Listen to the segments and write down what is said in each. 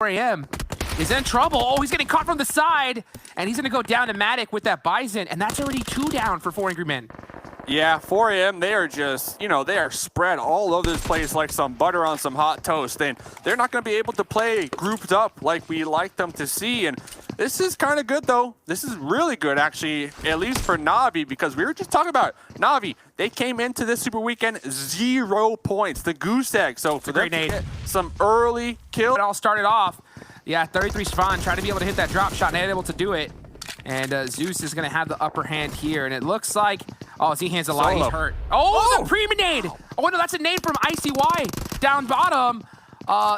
4am is in trouble. Oh, he's getting caught from the side, and he's going to go down to Matic with that Bison, and that's already 2 down for 4 Angry Men. Yeah, 4am, they are just, you know, they are spread all over this place like some butter on some hot toast, and they're not going to be able to play grouped up like we like them to see, and this is kind of good, though. This is really good, actually, at least for Navi, because we were just talking about Navi. They came into this Super Weekend 0 points, the goose egg, so for them to get some early kill. It all started off, yeah, 33 Svan trying to be able to hit that drop shot, and able to do it. And Zeus is going to have the upper hand here, and it looks like, oh, Z-Hands a lot, he's hurt. Oh, the pre-nade! Oh, no, that's a nade from ICY down bottom.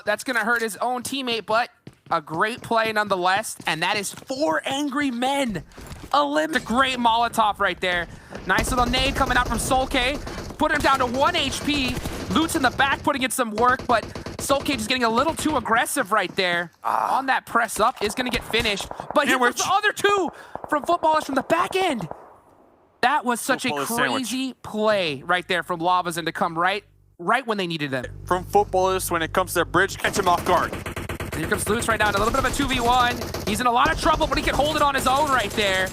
That's going to hurt his own teammate, but a great play nonetheless, and that is 4 Angry Men. A great Molotov right there. Nice little nade coming out from Solke. Put him down to 1 HP. Loots in the back putting in some work, but Solke is getting a little too aggressive right there. On that press up is going to get finished, but he was the other 2 from Futbolist from the back end. That was such a crazy play right there from Lavazin to come right when they needed them. From Futbolist, when it comes to their bridge, catch him off guard. Here comes Lutz right now, a little bit of a 2v1. He's in a lot of trouble, but he can hold it on his own right there.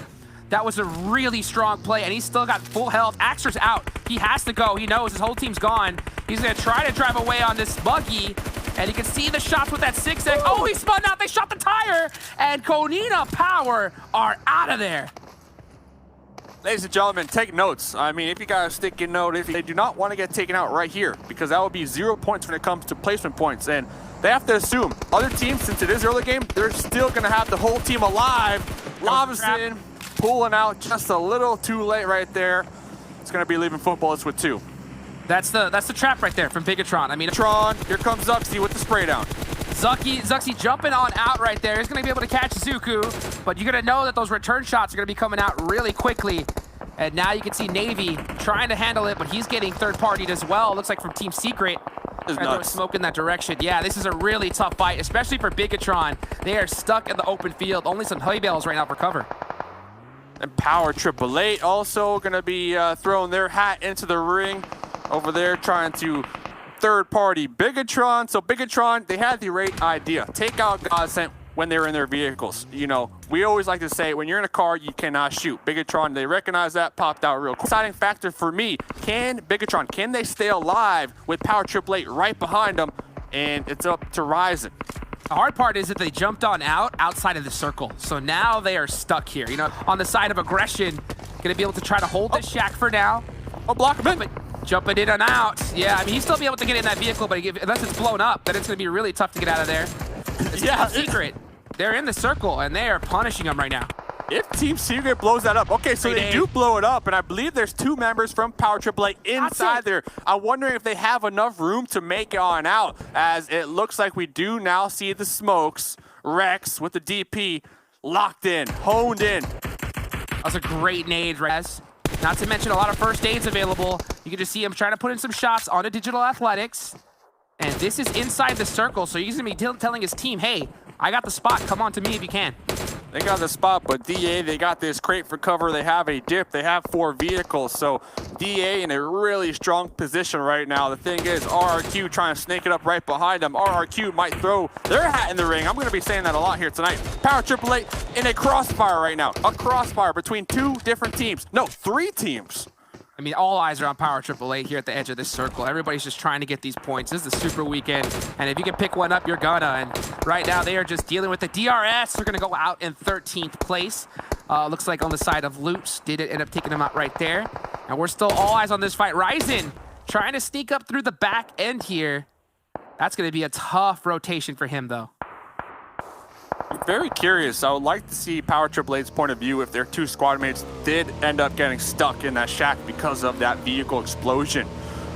That was a really strong play, and he's still got full health. Axer's out. He has to go. He knows his whole team's gone. He's going to try to drive away on this buggy, and you can see the shots with that 6x. Oh, he spun out. They shot the tire, and Konina Power are out of there. Ladies and gentlemen, take notes. I mean, if you got a sticky note, if they do not want to get taken out right here, because that would be 0 points when it comes to placement points, and they have to assume other teams, since it is early game, they're still going to have the whole team alive. Lavazin pulling out just a little too late right there. It's going to be leaving Futbolist with 2. That's the trap right there from Bigetron. I mean, Tron, here comes Zuxi with the spray down. Zuxi jumping on out right there. He's going to be able to catch Zuku, but you're going to know that those return shots are going to be coming out really quickly. And now you can see Navy trying to handle it, but he's getting third-partied as well. Looks like from Team Secret. There's smoke in that direction. Yeah, this is a really tough fight, especially for Bigetron. They are stuck in the open field. Only some hay bales right now for cover. And Power 888 also going to be throwing their hat into the ring over there, trying to third-party Bigetron. So Bigetron, they had the right idea. Take out GODSENT when they were in their vehicles. You know, we always like to say, when you're in a car, you cannot shoot. Bigetron, they recognize that, popped out real quick. Deciding factor for me, can Bigetron, can they stay alive with Power 888 right behind them? And it's up to Ryzen. The hard part is that they jumped on outside of the circle. So now they are stuck here. You know, on the side of aggression, going to be able to try to hold this shack for now. Oh, block him in. Jumping in and out. Yeah, I mean, he'll still be able to get in that vehicle, but unless it's blown up, then it's going to be really tough to get out of there. Yeah, Secret. They're in the circle, and they are punishing him right now. If Team Secret blows that up, okay, so they do blow it up, and I believe there's 2 members from Power 888 inside there. I'm wondering if they have enough room to make it on out, as it looks like we do now see the smokes. Rex with the DP locked in, honed in. That was a great nade, Rez. Not to mention a lot of first aids available. You can just see him trying to put in some shots onto Digital Athletics. And this is inside the circle, so he's going to be telling his team, hey, I got the spot. Come on to me if you can. They got the spot, but DA, they got this crate for cover. They have a dip. They have 4 vehicles. So DA in a really strong position right now. The thing is, RRQ trying to snake it up right behind them. RRQ might throw their hat in the ring. I'm going to be saying that a lot here tonight. Power 888 in a crossfire right now. A crossfire between 2 different teams. No, 3 teams. I mean, all eyes are on Power 888 here at the edge of this circle. Everybody's just trying to get these points. This is the Super Weekend, and if you can pick one up, you're gonna. And right now, they are just dealing with the DRS. They're gonna go out in 13th place. Looks like on the side of Loops, did it end up taking them out right there. And we're still all eyes on this fight. Ryzen trying to sneak up through the back end here. That's gonna be a tough rotation for him, though. I'm very curious. I would like to see Power 888's point of view if their 2 squad mates did end up getting stuck in that shack because of that vehicle explosion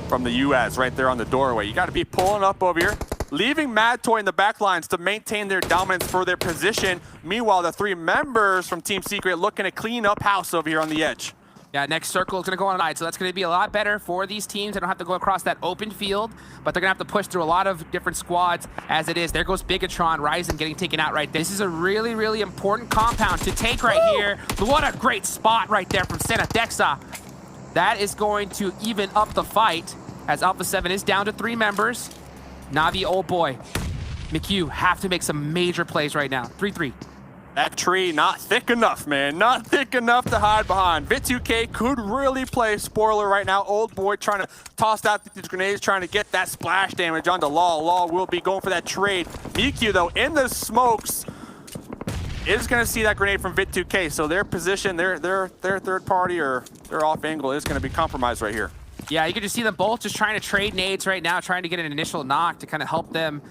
from the US right there on the doorway. You got to be pulling up over here, leaving Mad Toy in the back lines to maintain their dominance for their position. Meanwhile, the 3 members from Team Secret looking to clean up house over here on the edge. Yeah, next circle is going to go on side, so that's going to be a lot better for these teams. They don't have to go across that open field, but they're going to have to push through a lot of different squads as it is. There goes Bigetron, Ryzen getting taken out right there. This is a really, really important compound to take right here. But what a great spot right there from Santa Dexa. That is going to even up the fight as Alpha 7 is down to 3 members. Navi, old boy, McHugh have to make some major plays right now. 3-3. That tree not thick enough, man. Not thick enough to hide behind. Vit2k could really play spoiler right now. Old boy trying to toss out these grenades, trying to get that splash damage onto Law. Law will be going for that trade. MiQ, though, in the smokes, is going to see that grenade from Vit2k. So their position, their third party or their off angle is going to be compromised right here. Yeah, you can just see them both just trying to trade nades right now, trying to get an initial knock to kind of help them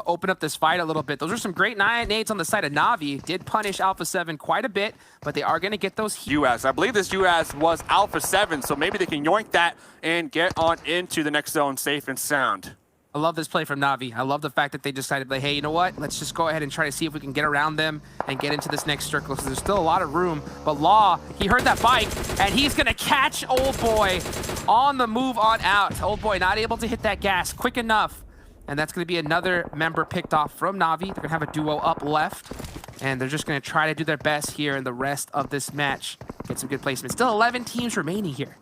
open up this fight a little bit. Those are some great nades on the side of Na'Vi. Did punish Alpha 7 quite a bit, but they are going to get those US. I believe this US was Alpha 7, so maybe they can yoink that and get on into the next zone safe and sound. I love this play from Na'Vi. I love the fact that they decided, like, hey, you know what? Let's just go ahead and try to see if we can get around them and get into this next circle, because there's still a lot of room. But Law, he heard that bike, and he's going to catch Old Boy on the move on out. Old Boy not able to hit that gas quick enough. And that's going to be another member picked off from Na'Vi. They're going to have a duo up left. And they're just going to try to do their best here in the rest of this match. Get some good placement. Still 11 teams remaining here.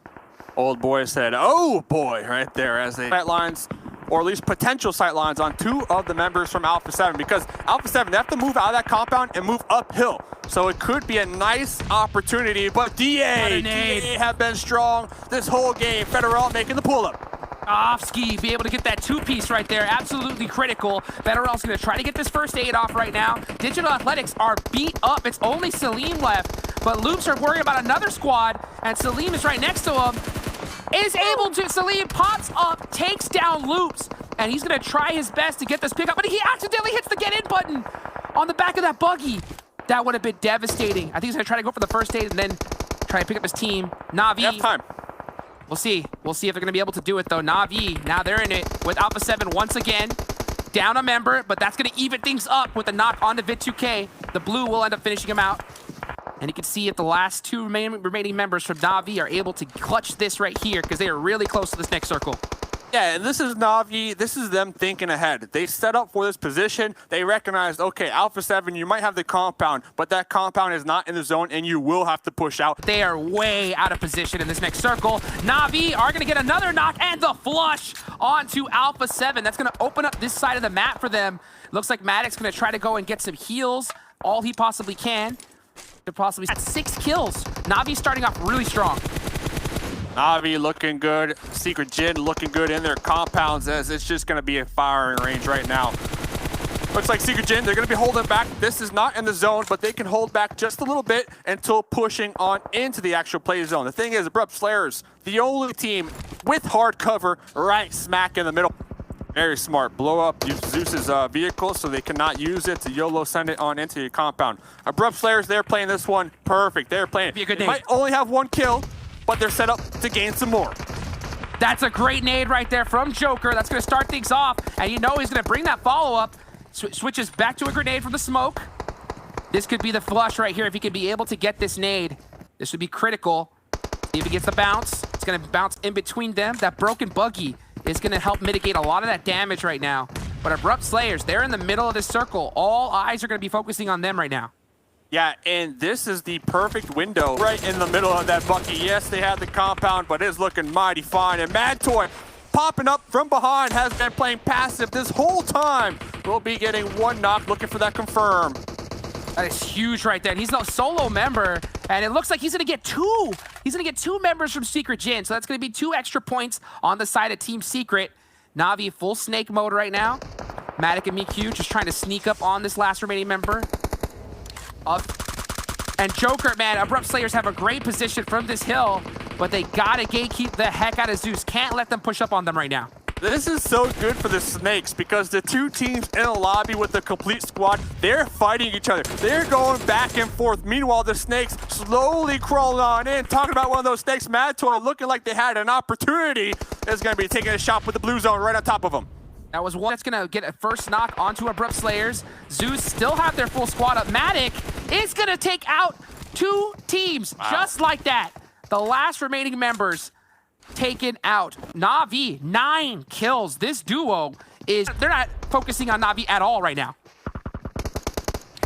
Old Boy said, oh boy, right there as they sight lines, or at least potential sight lines on 2 of the members from Alpha 7. Because Alpha 7, they have to move out of that compound and move uphill. So it could be a nice opportunity. But DA have been strong this whole game. Federal making the pull-up. Ofsky be able to get that 2-piece right there. Absolutely critical. Federal's going to try to get this first aid off right now. Digital Athletics are beat up. It's only Salim left, but Loops are worried about another squad, and Salim is right next to him. Is able to, Salim pops up, takes down Loops, and he's going to try his best to get this pickup, but he accidentally hits the get in button on the back of that buggy. That would have been devastating. I think he's going to try to go for the first aid and then try to pick up his team. Na'Vi. Half time. We'll see. We'll see if they're going to be able to do it, though. Na'Vi, now they're in it with Alpha 7 once again. Down a member, but that's going to even things up with a knock onto Vit2k. The blue will end up finishing him out. And you can see if the last 2 remaining members from Na'Vi are able to clutch this right here, because they are really close to this next circle. Yeah, and this is Na'Vi. This is them thinking ahead. They set up for this position. They recognized, okay, Alpha 7, you might have the compound, but that compound is not in the zone, and you will have to push out. They are way out of position in this next circle. Na'Vi are going to get another knock, and the flush onto Alpha 7. That's going to open up this side of the map for them. Looks like Maddox going to try to go and get some heals, all he possibly can. Could possibly at 6 kills. Na'Vi starting off really strong. Na'Vi looking good. Secret Jin looking good in their compounds, as it's just going to be a firing range right now. Looks like Secret Jin, they're going to be holding back. This is not in the zone, but they can hold back just a little bit until pushing on into the actual play zone. The thing is, Abrupt Slayers, the only team with hard cover right smack in the middle. Very smart. Blow up Zeus's vehicle so they cannot use it to YOLO send it on into your compound. Abrupt Slayers, they're playing this one perfect. They're playing. Be a good they nade. might only have 1 kill, but they're set up to gain some more. That's a great nade right there from Joker. That's going to start things off, and you know he's going to bring that follow-up. Switches back to a grenade from the smoke. This could be the flush right here if he could be able to get this nade. This would be critical. See if he gets the bounce. It's going to bounce in between them. That broken buggy is going to help mitigate a lot of that damage right now. But Abrupt Slayers, they're in the middle of this circle. All eyes are going to be focusing on them right now. Yeah, and this is the perfect window right in the middle of that bucky. Yes, they had the compound, but it's looking mighty fine. And Mad Toy popping up from behind, has been playing passive this whole time. Will be getting 1 knock, looking for that confirm. That is huge right there. He's no solo member, and it looks like he's going to get 2. He's going to get 2 members from Secret Jin, so that's going to be 2 extra points on the side of Team Secret. Na'Vi full snake mode right now. Matic and MiQ just trying to sneak up on this last remaining member. And Joker, man, Abrupt Slayers have a great position from this hill, but they gotta gatekeep the heck out of Zeus. Can't let them push up on them right now. This is so good for the Snakes because the 2 teams in a lobby with the complete squad, they're fighting each other. They're going back and forth. Meanwhile, the Snakes slowly crawling on in. Talking about one of those Snakes, Mad Toy looking like they had an opportunity. Is going to be taking a shot with the blue zone right on top of them. That was one that's going to get a first knock onto Abrupt Slayers. Zeus still have their full squad up. Matic is going to take out 2 teams just like that. The last remaining members taken out. Na'Vi, 9 kills. This duo is, they're not focusing on Na'Vi at all right now.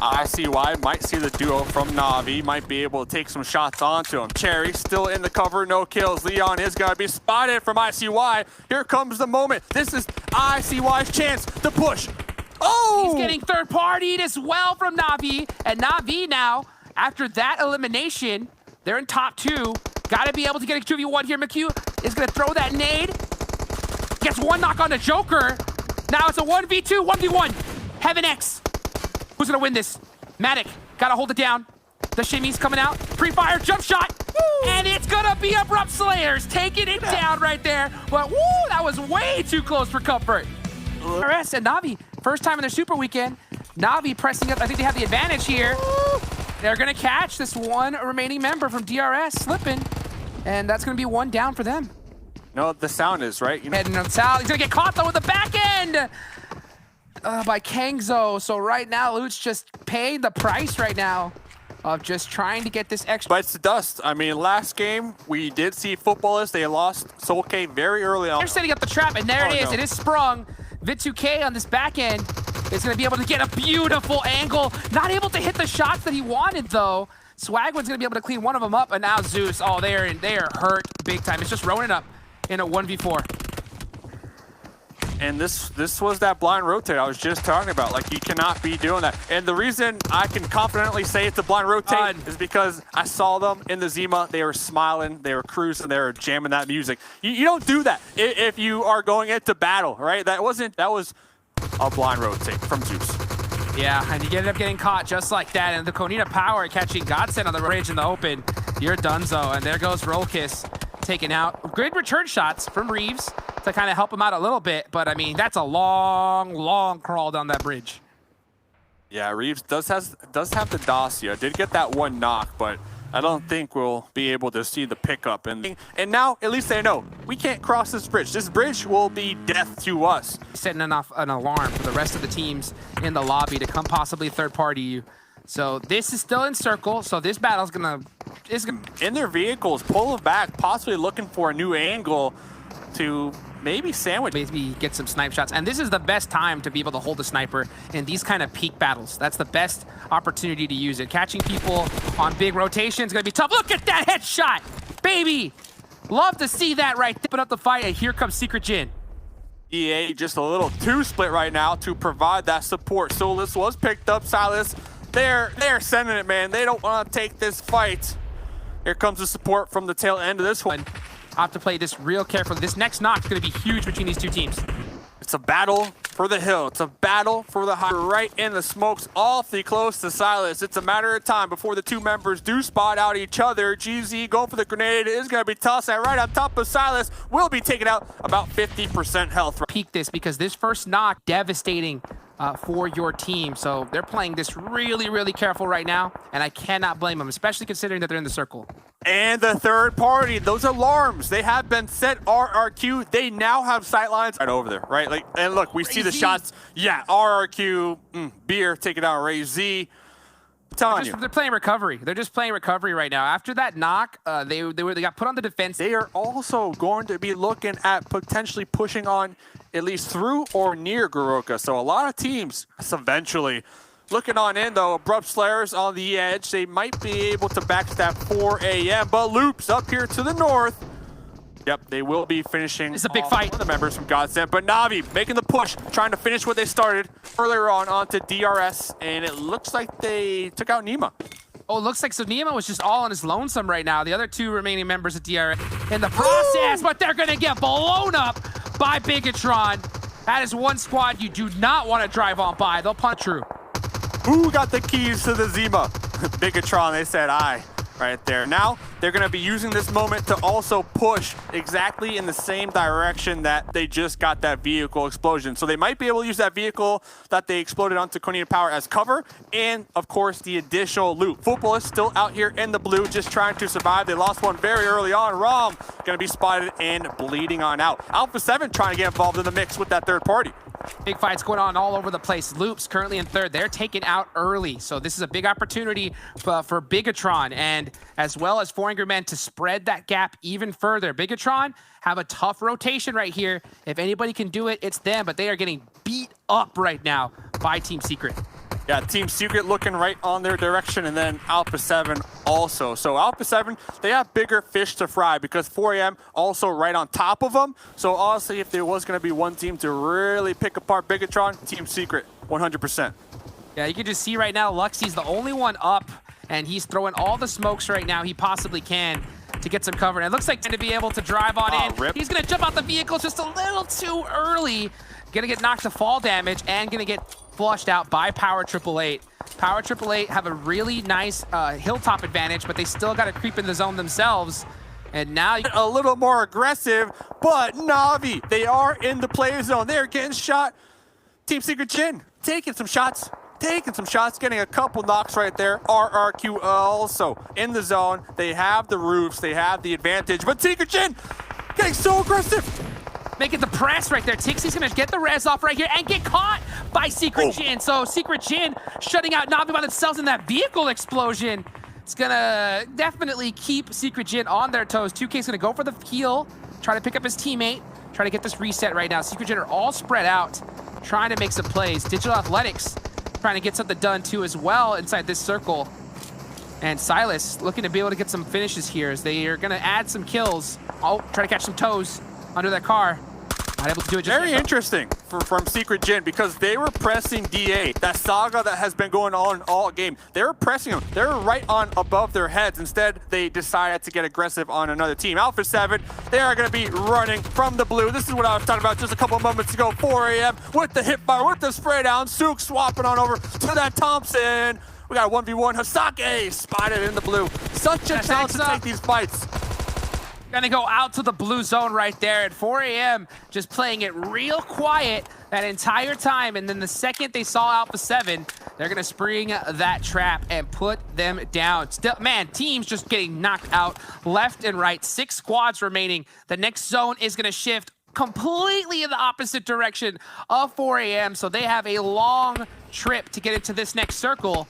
I see why. Might see the duo from Na'Vi. Might be able to take some shots onto him. Cherry still in the cover, no kills. Leon is going to be spotted from ICY. Here comes the moment. This is ICY's chance to push. Oh! He's getting third-partied as well from Na'Vi. And Na'Vi now, after that elimination, they're in top 2. Got to be able to get a 2v1 here. McHugh is going to throw that nade. Gets one knock on the Joker. Now it's a 1v2, 1v1. Heaven X. Who's going to win this? Matic. Got to hold it down. The shimmy's coming out. Pre-fire jump shot. Woo! And it's going to be Abrupt Slayers taking it down right there. But woo, that was way too close for comfort. RS and Na'Vi, first time in their Super Weekend. Na'Vi pressing up. I think they have the advantage here. They're going to catch this one remaining member from DRS slipping. And that's going to be one down for them. No, the sound is, right? You know, Heading south. He's going to get caught, though, with the back end by Kangzo. So right now, Lute's just paying the price right now of just trying to get this extra. bites the dust. I mean, last game, we did see Futbolist. They lost Soul K very early on. They're setting up the trap, and there it is. No. It is sprung. Vit2K on this back end is going to be able to get a beautiful angle. Not able to hit the shots that he wanted, though. Swagman's going to be able to clean one of them up, and now Zeus, oh, they are hurt big time. It's just rolling up in a 1v4. And this was that blind rotate I was just talking about. Like, you cannot be doing that. And the reason I can confidently say it's a blind rotate is because I saw them in the Zima. They were smiling, they were cruising, they were jamming that music. You don't do that if you are going into battle, right? That was a blind rotate from Zeus. Yeah, and you end up getting caught just like that. And the Konina Power catching GODSENT on the bridge in the open. You're donezo. And there goes Rollkiss taking out. Good return shots from Reeves to kind of help him out a little bit. But, I mean, that's a long, long crawl down that bridge. Yeah, Reeves does have the dossier. Did get that one knock, but I don't think we'll be able to see the pickup. And now, at least they know, we can't cross this bridge. This bridge will be death to us. Setting off an alarm for the rest of the teams in the lobby to come possibly third party you. So this is still in circle, so this battle's gonna... In their vehicles, pulling back, possibly looking for a new angle to maybe sandwich. Maybe get some snipe shots. And this is the best time to be able to hold a sniper in these kind of peak battles. That's the best opportunity to use it. Catching people on big rotations is gonna be tough. Look at that headshot, baby! Love to see that right there. Put up the fight, and here comes Secret Jin. EA just a little too split right now to provide that support. Solus was picked up. Silas, they're sending it, man. They don't want to take this fight. Here comes the support from the tail end of this one. I have to play this real carefully. This next knock is going to be huge between these two teams. It's a battle for the hill. It's a battle for the high. Right in the smokes, awfully close to Silas. It's a matter of time before the two members do spot out each other. GZ going for the grenade. It is going to be tossed and right on top of Silas. Will be taken out about 50% health. Peak this because this first knock, devastating for your team. So they're playing this really, really careful right now, and I cannot blame them, especially considering that they're in the circle. And the third party, those alarms, they have been set. RRQ, they now have sightlines right over there, right? Like, and look, we see the shots. Yeah, RRQ, Beer taking out Ray Z. They're playing recovery. They're just playing recovery right now. After that knock, they got put on the defense. They are also going to be looking at potentially pushing on at least through or near Goroka. So a lot of teams eventually looking on in, though. Abrupt Slayers on the edge. They might be able to backstab 4 a.m. But Loops up here to the north. Yep, they will be finishing. It's a big fight. One of the members from GODSENT, but Na'Vi making the push, trying to finish what they started earlier on onto DRS, and it looks like they took out Nima. Oh, it looks like so Nima was just all on his lonesome right now. The other two remaining members of DRS in the process, but they're gonna get blown up by Bigetron. That is one squad you do not want to drive on by. They'll punch through. Who got the keys to the Zima? Bigetron, they said aye. Right there. Now, they're going to be using this moment to also push exactly in the same direction that they just got that vehicle explosion. So they might be able to use that vehicle that they exploded onto Konina Power as cover, and of course the additional loot. Futbolist still out here in the blue, just trying to survive. They lost one very early on. Rom going to be spotted and bleeding on out. Alpha 7 trying to get involved in the mix with that third party. Big fights going on all over the place. Loops currently in third. They're taken out early. So this is a big opportunity for Bigetron, and as well as 4 Angry Men to spread that gap even further. Bigetron have a tough rotation right here. If anybody can do it, it's them, but they are getting beat up right now by Team Secret. Yeah, Team Secret looking right on their direction, and then Alpha 7 also. So Alpha 7, they have bigger fish to fry because 4 AM also right on top of them. So honestly, if there was going to be one team to really pick apart Bigetron, Team Secret. 100%. Yeah, you can just see right now, Luxy's the only one up, and he's throwing all the smokes right now he possibly can to get some cover. And it looks like to be able to drive on in. Rip. He's gonna jump out the vehicle just a little too early. Gonna get knocked to fall damage and gonna get flushed out by Power 888. Power 888 have a really nice hilltop advantage, but they still gotta creep in the zone themselves. And now a little more aggressive, but Na'Vi, they are in the play zone. They're getting shot. Team Secret Jin taking some shots, getting a couple knocks right there. RRQ also in the zone. They have the roofs, they have the advantage, but Secret Jin getting so aggressive. Making the press right there. Tixie's gonna get the res off right here and get caught by Secret Jin. So Secret Jin shutting out Na'Vi by themselves in that vehicle explosion. It's gonna definitely keep Secret Jin on their toes. 2K's gonna go for the heal, try to pick up his teammate, try to get this reset right now. Secret Jin are all spread out, trying to make some plays. Digital Athletics trying to get something done too as well inside this circle. And Silas looking to be able to get some finishes here as they are gonna add some kills. Oh, try to catch some toes under that car. Not able to do it just Very yet. interesting from Secret Jin because they were pressing DA, that saga that has been going on all game. They were pressing them. They were right on above their heads. Instead, they decided to get aggressive on another team. Alpha 7, they are going to be running from the blue. This is what I was talking about just a couple of moments ago. 4 a.m. with the hip fire, with the spray down. Sook swapping on over to that Thompson. We got a 1v1. Hasake spotted in the blue. Such a chance to take these fights. Gonna go out to the blue zone right there at 4 a.m. Just playing it real quiet that entire time. And then the second they saw Alpha 7, they're gonna spring that trap and put them down. Still, man, teams just getting knocked out left and right. 6 squads remaining. The next zone is gonna shift completely in the opposite direction of 4 a.m. So they have a long trip to get into this next circle.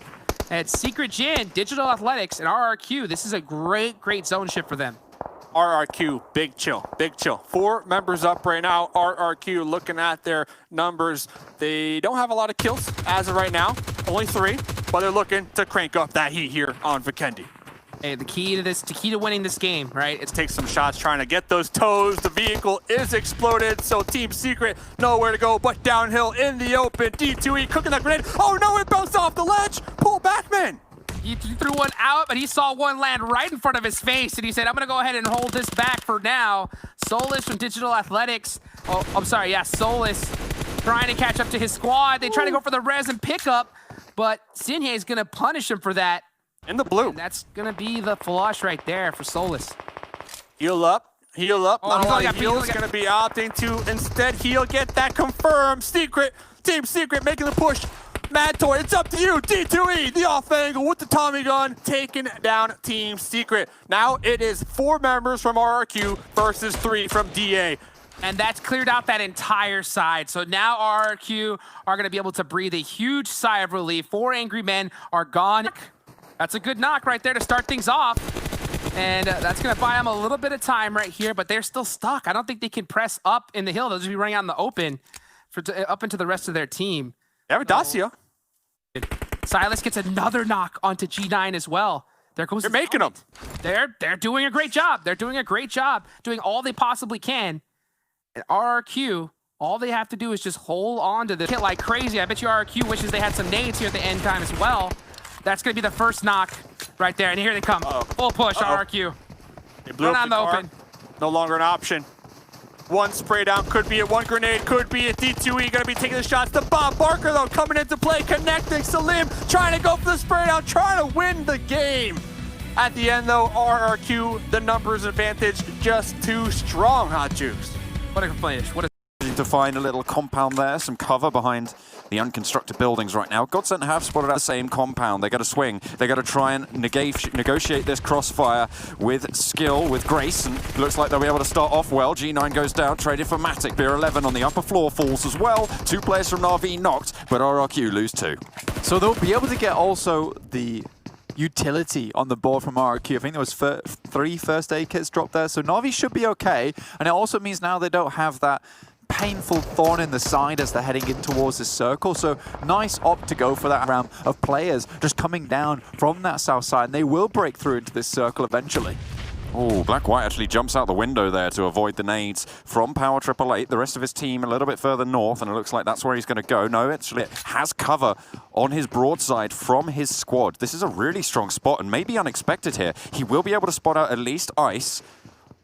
And Secret Jin, Digital Athletics, and RRQ, this is a great, great zone shift for them. RRQ, big chill, big chill. 4 members up right now. RRQ looking at their numbers. They don't have a lot of kills as of right now, only 3, but they're looking to crank up that heat here on Vikendi. Hey, the key to winning this game, right? It's take some shots trying to get those toes. The vehicle is exploded, so Team Secret nowhere to go but downhill in the open. D2E cooking that grenade. Oh no, it bounced off the ledge. Pull back, man. He threw one out, but he saw one land right in front of his face, and he said, I'm going to go ahead and hold this back for now. Solus from Digital Athletics. Oh, I'm sorry, yeah, Solus trying to catch up to his squad. They try to go for the res and pickup, but Sinhye is going to punish him for that. In the blue. And that's going to be the flush right there for Solus. Heal up. Heal up. Oh, Not a lot of heals. Going to be opting to instead heal. Get that confirmed. Secret. Team Secret making the push. Mad Toy, it's up to you. D2E, the off angle with the Tommy gun, taking down Team Secret. Now it is 4 members from RRQ versus 3 from DA. And that's cleared out that entire side. So now RRQ are going to be able to breathe a huge sigh of relief. 4 angry men are gone. That's a good knock right there to start things off. And that's going to buy them a little bit of time right here, but they're still stuck. I don't think they can press up in the hill. They'll just be running out in the open up into the rest of their team. They have a Dacia. Silas gets another knock onto G9 as well. There goes. They're making them. They're doing a great job. They're doing a great job, doing all they possibly can. And RRQ, all they have to do is just hold on to this hit like crazy. I bet you RRQ wishes they had some nades here at the end time as well. That's going to be the first knock right there. And here they come. Full push, RRQ. They blew up the car. No longer an option. 1 spray down, could be it. 1 grenade, could be it. D2E gonna be taking the shots. The Bob Barker though coming into play, connecting. Salim trying to go for the spray down, trying to win the game. At the end though, RRQ, the numbers advantage just too strong, Hot Juice. What a finish. What a to find a little compound there, some cover behind the unconstructed buildings right now. GODSENT have spotted out the same compound. They got to swing. They got to try and negotiate this crossfire with skill, with grace, and looks like they'll be able to start off well. G9 goes down, traded for Matic. Beer 11 on the upper floor falls as well. 2 players from Na'Vi knocked, but RRQ lose 2. So they'll be able to get also the utility on the board from RRQ. I think there was 3 first aid kits dropped there, so Na'Vi should be okay. And it also means now they don't have that painful thorn in the side as they're heading in towards this circle. So nice opt to go for that round of players just coming down from that south side, and they will break through into this circle eventually. Oh, Black White actually jumps out the window there to avoid the nades from Power 888. The rest of his team a little bit further north, and it looks like that's where he's going to go. No, actually has cover on his broadside from his squad. This is a really strong spot and maybe unexpected here. He will be able to spot out at least Ice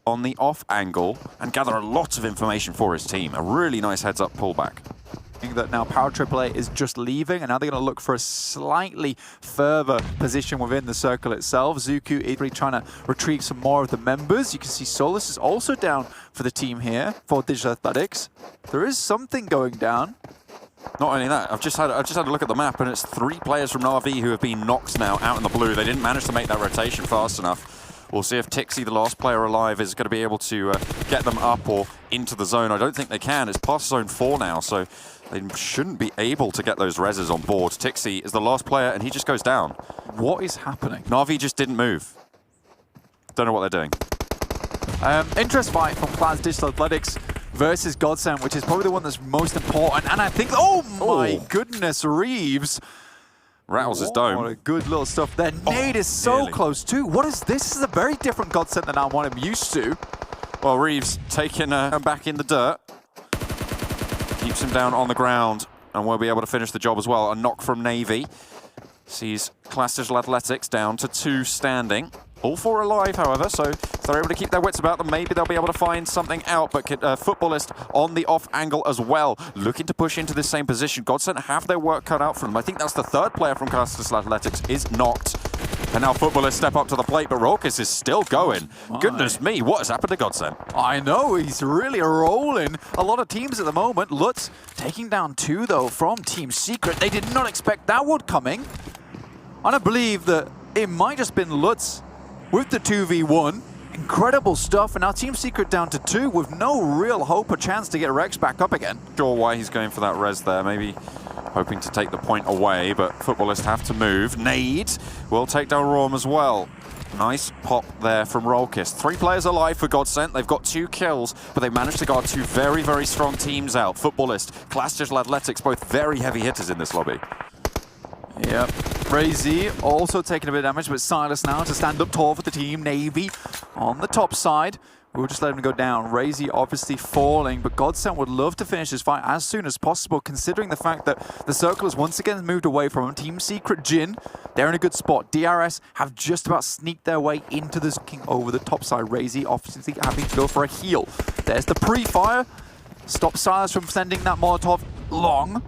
on the off angle and gather a lot of information for his team. A really nice heads-up pullback. That now Power 888 is just leaving, and now they're going to look for a slightly further position within the circle itself. Zuku is really trying to retrieve some more of the members. You can see Solus is also down for the team here for Digital Athletics. There is something going down. Not only that, I've just had a look at the map, and it's 3 players from Na'Vi who have been knocked now out in the blue. They didn't manage to make that rotation fast enough. We'll see if Tixie, the last player alive, is going to be able to get them up or into the zone. I don't think they can. It's past zone 4 now, so they shouldn't be able to get those reses on board. Tixie is the last player, and he just goes down. What is happening? Na'Vi just didn't move. Don't know what they're doing. Interest fight from Klas Digital Athletics versus GODSENT, which is probably the one that's most important. And I think, oh my goodness, Reeves rattles his dome. What a good little stuff there. Nade is so nearly close too. What is this? This is a very different GODSENT than I want him used to. Well, Reeves taking him back in the dirt. Keeps him down on the ground and will be able to finish the job as well. A knock from Navy. Sees Klas Digital Athletics down to 2 standing. All 4 alive, however, so if they're able to keep their wits about them, maybe they'll be able to find something out. But Futbolist on the off angle as well, looking to push into the same position. GODSENT have their work cut out for them. I think that's the 3rd player from Klas Digital Athletics is knocked. And now Futbolist step up to the plate, but Raucus is still going. Goodness me, what has happened to GODSENT? I know, he's really rolling. A lot of teams at the moment. Lutz taking down 2, though, from Team Secret. They did not expect that one coming. And I believe that it might just been Lutz with the 2v1. Incredible stuff, and now Team Secret down to 2 with no real hope or chance to get Rex back up again. Sure why he's going for that res there, maybe hoping to take the point away, but Futbolists have to move. Nade will take down Rom as well. Nice pop there from Rolkis. 3 players alive for GODSENT. They've got 2 kills, but they managed to guard 2 very, very strong teams out. Futbolist, Klas Digital Athletics, both very heavy hitters in this lobby. Yep. Crazy also taking a bit of damage, but Silas now to stand up tall for the team. Navy on the top side. We'll just let him go down. Razy obviously falling, but GODSENT would love to finish this fight as soon as possible, considering the fact that the circle has once again moved away from him. Team Secret Jin, they're in a good spot. DRS have just about sneaked their way into this king over the top side. Razy obviously having to go for a heal. There's the pre-fire. Stop Silas from sending that Molotov long.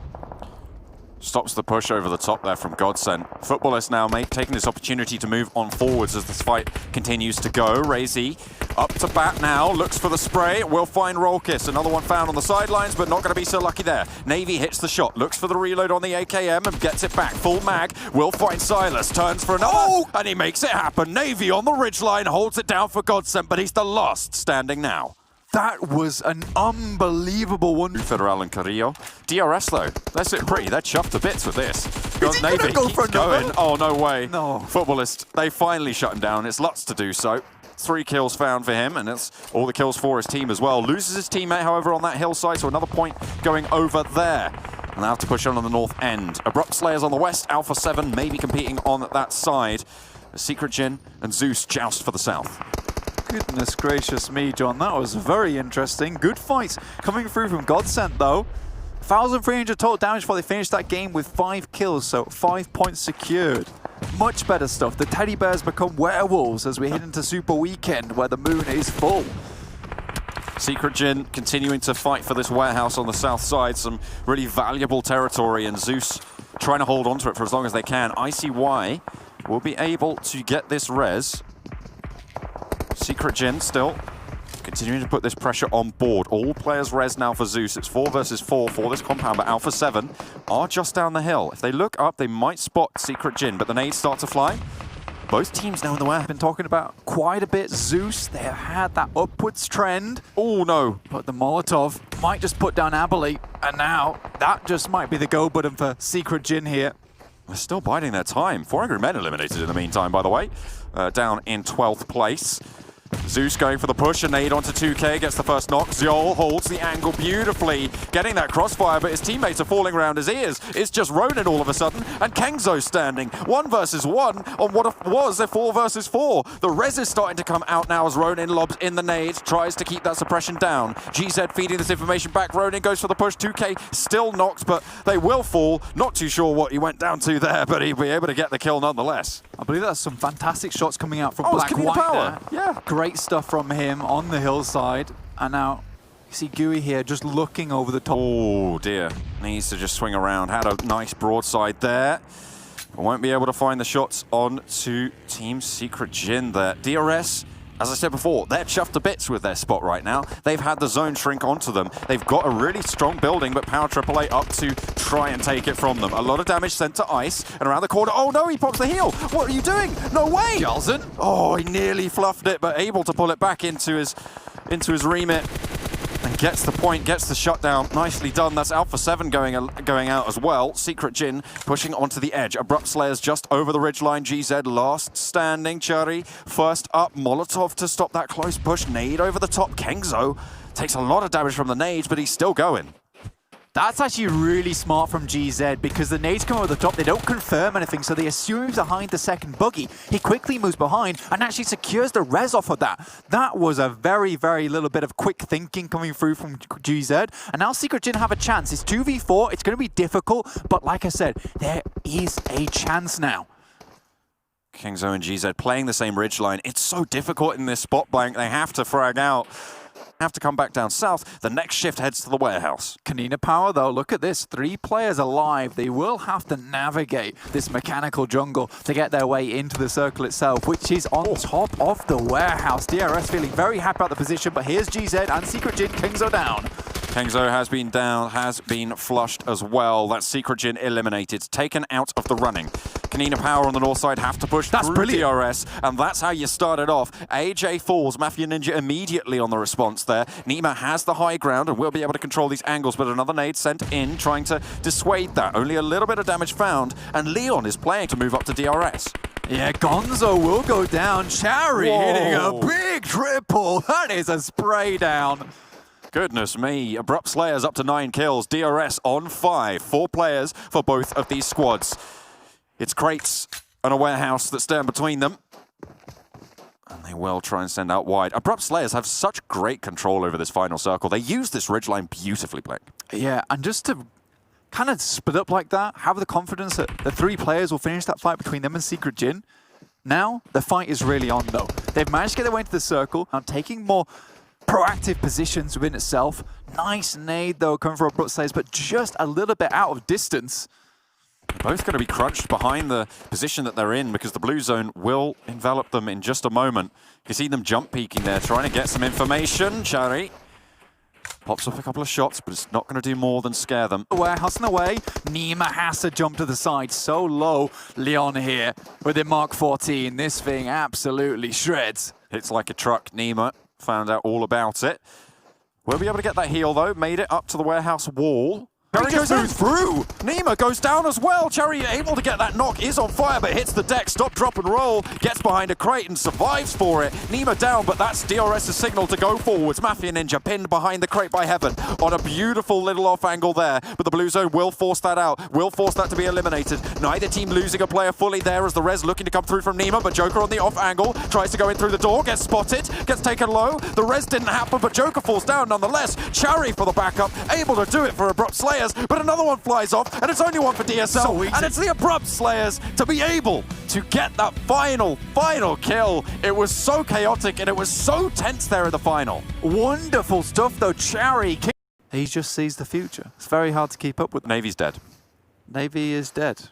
Stops the push over the top there from GODSENT. Futbolist now taking this opportunity to move on forwards as this fight continues to go. Razy up to bat now, looks for the spray, will find Rolkis. Another one found on the sidelines, but not going to be so lucky there. Navy hits the shot, looks for the reload on the AKM and gets it back. Full mag, will find Silas, turns for another, and he makes it happen. Navy on the ridgeline holds it down for GODSENT, but he's the last standing now. That was an unbelievable one. Federal and Carrillo. DRS though, they're sitting pretty. They're chuffed to bits with this. Is he gonna go for another? Going. Oh, no way. No. Futbolist, they finally shut him down. It's Lutz to do so. 3 kills found for him, and it's all the kills for his team as well. Loses his teammate, however, on that hillside, so another point going over there. And they have to push on the north end. Abrupt Slayers on the west, Alpha 7 maybe competing on that side. Secret Jin and Zeus joust for the south. Goodness gracious me, John. That was very interesting. Good fights coming through from GODSENT, though. 1,300 total damage before they finished that game with 5 kills, so 5 points secured. Much better stuff. The teddy bears become werewolves as we head into Super Weekend, where the moon is full. Secret Jin continuing to fight for this warehouse on the south side. Some really valuable territory, and Zeus trying to hold on to it for as long as they can. ICY will be able to get this res. Secret Jin still continuing to put this pressure on board. All players res now for Zeus. It's 4 versus 4 for this compound, but Alpha 7 are just down the hill. If they look up, they might spot Secret Jin, but the nades start to fly. Both teams now in the way. Been talking about quite a bit. Zeus, they have had that upwards trend. Oh no. But the Molotov might just put down Abilene, and now that just might be the go button for Secret Jin here. They're still biding their time. 400 men eliminated in the meantime, by the way. Down in 12th place. Zeus going for the push, and nade onto 2K, gets the first knock. Zeol holds the angle beautifully, getting that crossfire, but his teammates are falling around his ears. It's just Ronin all of a sudden, and Kengzo standing 1 versus 1 on what was a 4 versus 4. The res is starting to come out now as Ronin lobs in the nade, tries to keep that suppression down. GZ feeding this information back. Ronin goes for the push. 2K still knocked, but they will fall. Not too sure what he went down to there, but he'll be able to get the kill nonetheless. I believe that's some fantastic shots coming out from It's Black Konina White Power. there. Yeah. Great stuff from him on the hillside. And now you see Gooey here just looking over the top. Oh dear, needs to just swing around. Had a nice broadside there. Won't be able to find the shots on to Team Secret Jin there. DRS, as I said before, they're chuffed to bits with their spot right now. They've had the zone shrink onto them. They've got a really strong building, but Power AAA up to try and take it from them. A lot of damage sent to Ice, and around the corner, oh no, he pops the heel. What are you doing? No way! GODSENT. Oh, he nearly fluffed it, but able to pull it back into his remit. And gets the point, gets the shutdown. Nicely done. That's Alpha 7 going out as well. Secret Jin pushing onto the edge. Abrupt Slayers just over the ridgeline. GZ last standing. Chari first up. Molotov to stop that close push. Nade over the top. Kengzo takes a lot of damage from the nades, but he's still going. That's actually really smart from GZ because the nades come over the top, they don't confirm anything, so they assume he's behind the second buggy. He quickly moves behind and actually secures the res off of that. That was a very, very little bit of quick thinking coming through from GZ. And now Secret Jin have a chance. It's 2v4, it's going to be difficult, but like I said, there is a chance now. Kengzo and GZ playing the same ridgeline. It's so difficult in this spot blank. They have to frag out. Have to come back down south. The next shift heads to the warehouse. Konina Power, though, look at this. 3 players alive. They will have to navigate this mechanical jungle to get their way into the circle itself, which is on top of the warehouse. DRS feeling very happy about the position, but here's GZ and Secret Jin. Kengzo down. Kengzo has been down, has been flushed as well. That's Secret Jin eliminated, taken out of the running. Konina Power on the north side have to push through DRS, and that's how you start it off. AJ falls, Mafia Ninja immediately on the response there. Nima has the high ground and will be able to control these angles, but another nade sent in, trying to dissuade that. Only a little bit of damage found, and Leon is playing to move up to DRS. Yeah, Gonzo will go down. Chari hitting a big triple. That is a spray down. Goodness me, Abrupt Slayers up to 9 kills, DRS on 5. 4 players for both of these squads. It's crates and a warehouse that stand between them. And they will try and send out wide. Abrupt Slayers have such great control over this final circle. They use this ridgeline beautifully, Blake. Yeah, and just to kind of split up like that, have the confidence that the 3 players will finish that fight between them and Secret Jin. Now, the fight is really on, though. They've managed to get their way into the circle and taking more proactive positions within itself. Nice nade, though, coming from Abrupt Slayers, but just a little bit out of distance. Both going to be crunched behind the position that they're in because the blue zone will envelop them in just a moment. You can see them jump peeking there, trying to get some information. Chari pops up a couple of shots, but it's not going to do more than scare them. Warehouse in the way. Nima has to jump to the side. So low. Leon here with the Mark 14. This thing absolutely shreds. Hits like a truck. Nima found out all about it. We'll be able to get that heal, though. Made it up to the warehouse wall. Cherry goes through. Nima goes down as well. Cherry able to get that knock, is on fire, but hits the deck. Stop, drop, and roll. Gets behind a crate and survives for it. Nima down, but that's DRS's signal to go forwards. Mafia Ninja pinned behind the crate by Heaven on a beautiful little off angle there, but the blue zone will force that out. Will force that to be eliminated. Neither team losing a player fully there as the res looking to come through from Nima, but Joker on the off angle tries to go in through the door, gets spotted, gets taken low. The res didn't happen, but Joker falls down nonetheless. Cherry for the backup, able to do it for Abrupt Slayers. But another one flies off, and it's only one for DSL, and it's the Abrupt Slayers to be able to get that final kill. It was so chaotic, and it was so tense there in the final. Wonderful stuff, though. Cherry, he just sees the future. It's very hard to keep up with. Navy's dead. Navy is dead.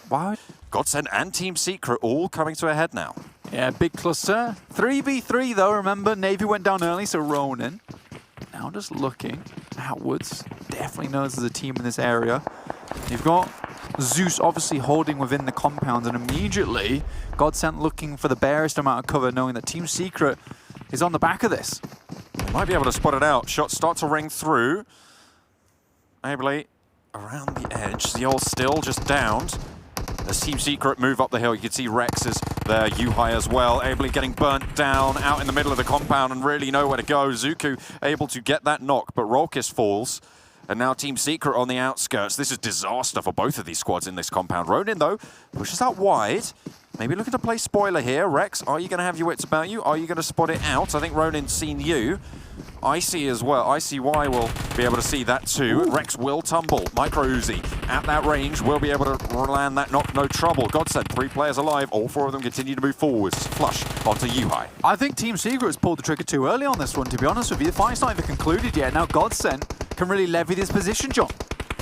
Why? GODSENT and Team Secret all coming to a head now. Yeah, big cluster. 3v3, though, remember? Navy went down early, so Ronin. Now just looking outwards, definitely knows there's a team in this area. You've got Zeus obviously holding within the compound, and immediately GODSENT looking for the barest amount of cover, knowing that Team Secret is on the back of this. Might be able to spot it out. Shots start to ring through. Ably around the edge. Zeol still just downed. As Team Secret move up the hill, you can see Rex is there. Yuhai as well, ably getting burnt down out in the middle of the compound and really nowhere to go. Zuku able to get that knock, but Rolkis falls. And now Team Secret on the outskirts. This is disaster for both of these squads in this compound. Ronin, though, pushes out wide. Maybe looking to play spoiler here. Rex, are you going to have your wits about you? Are you going to spot it out? I think Ronin's seen you. Icy as well. ICY will be able to see that too. Ooh. Rex will tumble. Micro Uzi at that range will be able to land that knock, no trouble. GODSENT, 3 players alive. All 4 of them continue to move forwards. Flush onto Yuhai. I think Team Secret has pulled the trigger too early on this one, to be honest with you. The fight's not even concluded yet. Now GODSENT can really levy this position, John.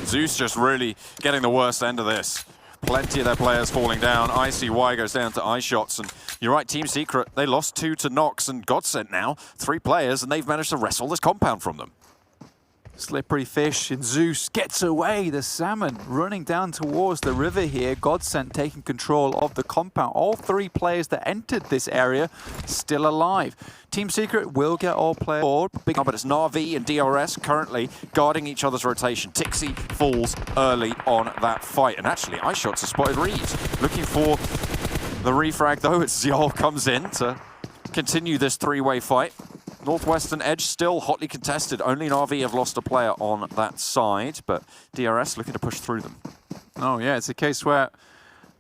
Zeus just really getting the worst end of this. Plenty of their players falling down. ICY goes down to eye shots. And you're right, Team Secret, they lost 2 to Nox and GODSENT now. 3 players, and they've managed to wrestle this compound from them. Slippery fish, and Zeus gets away. The salmon running down towards the river here. GODSENT taking control of the compound. All 3 players that entered this area still alive. Team Secret will get all players aboard. But it's Na'Vi and DRS currently guarding each other's rotation. Tixi falls early on that fight. And actually, iShots have spotted Reeves. Looking for the refrag, though, as Zyol comes in to continue this 3-way fight. Northwestern edge still hotly contested. Only Na'Vi have lost a player on that side, but DRS looking to push through them. Oh yeah, it's a case where